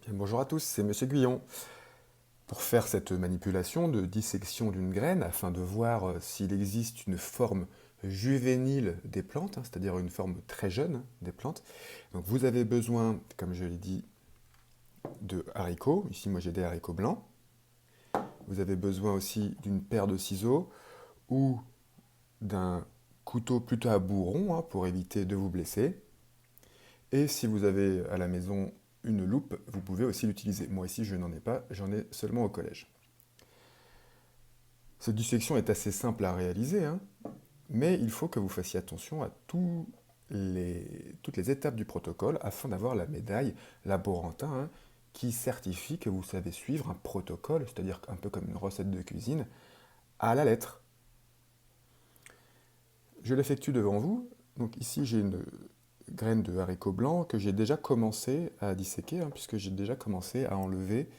Bien, bonjour à tous, c'est Monsieur Guyon. Pour faire cette manipulation de dissection d'une graine, afin de voir s'il existe une forme juvénile des plantes, c'est-à-dire une forme très jeune des plantes, donc vous avez besoin, comme je l'ai dit, de haricots. Ici, moi j'ai des haricots blancs. Vous avez besoin aussi d'une paire de ciseaux ou d'un couteau plutôt à bout rond pour éviter de vous blesser. Et si vous avez à la maison une loupe, vous pouvez aussi l'utiliser. Moi ici, je n'en ai pas, j'en ai seulement au collège. Cette dissection est assez simple à réaliser, mais il faut que vous fassiez attention à toutes les étapes du protocole afin d'avoir la médaille laborantin qui certifie que vous savez suivre un protocole, c'est-à-dire un peu comme une recette de cuisine, à la lettre. Je l'effectue devant vous. Donc ici j'ai une graine de haricot blanc que j'ai déjà commencé à disséquer, puisque j'ai déjà commencé à enlever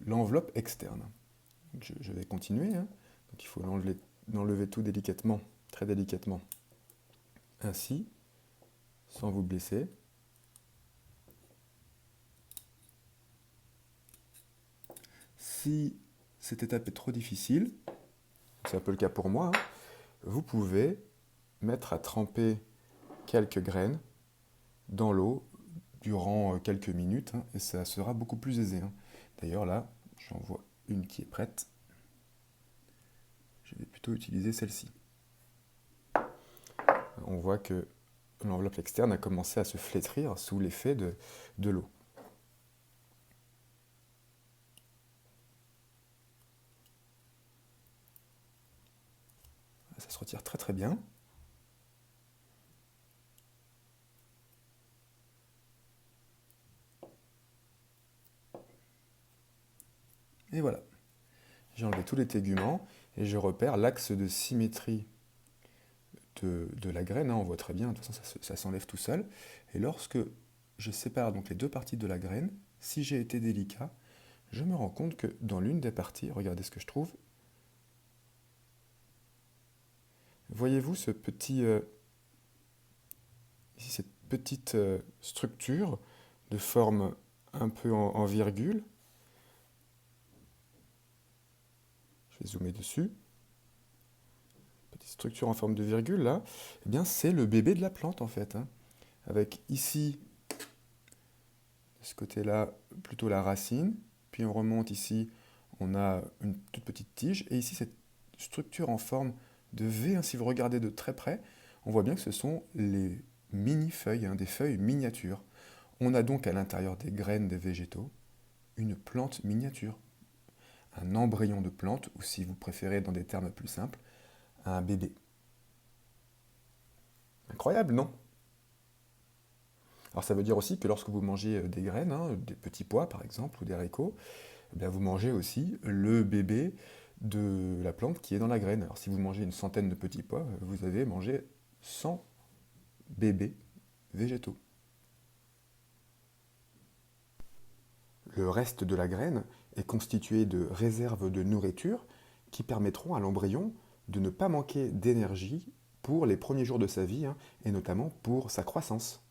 l'enveloppe externe. Je vais continuer. Donc il faut l'enlever tout délicatement, très délicatement, ainsi, sans vous blesser. Si cette étape est trop difficile, c'est un peu le cas pour moi, vous pouvez mettre à tremper quelques graines dans l'eau durant quelques minutes, et ça sera beaucoup plus aisé. D'ailleurs là, j'en vois une qui est prête. Je vais plutôt utiliser celle-ci. On voit que l'enveloppe externe a commencé à se flétrir sous l'effet de l'eau. Ça se retire très très bien. Et voilà, j'ai enlevé tous les téguments et je repère l'axe de symétrie de la graine. On voit très bien, de toute façon ça s'enlève tout seul. Et lorsque je sépare donc les deux parties de la graine, si j'ai été délicat, je me rends compte que dans l'une des parties, regardez ce que je trouve. Voyez-vous cette petite structure de forme un peu en virgule. Je vais zoomer dessus. Petite structure en forme de virgule là. Eh bien, c'est le bébé de la plante en fait. Avec ici, de ce côté-là, plutôt la racine. Puis on remonte ici, on a une toute petite tige. Et ici, cette structure en forme de V, si vous regardez de très près, on voit bien que ce sont les mini-feuilles, des feuilles miniatures. On a donc à l'intérieur des graines des végétaux une plante miniature, un embryon de plante, ou si vous préférez dans des termes plus simples, un bébé. Incroyable, non? Alors ça veut dire aussi que lorsque vous mangez des graines, des petits pois par exemple, ou des haricots, eh bien, vous mangez aussi le bébé de la plante qui est dans la graine. Alors si vous mangez une centaine de petits pois, vous avez mangé 100 bébés végétaux. Le reste de la graine est constitué de réserves de nourriture qui permettront à l'embryon de ne pas manquer d'énergie pour les premiers jours de sa vie, et notamment pour sa croissance.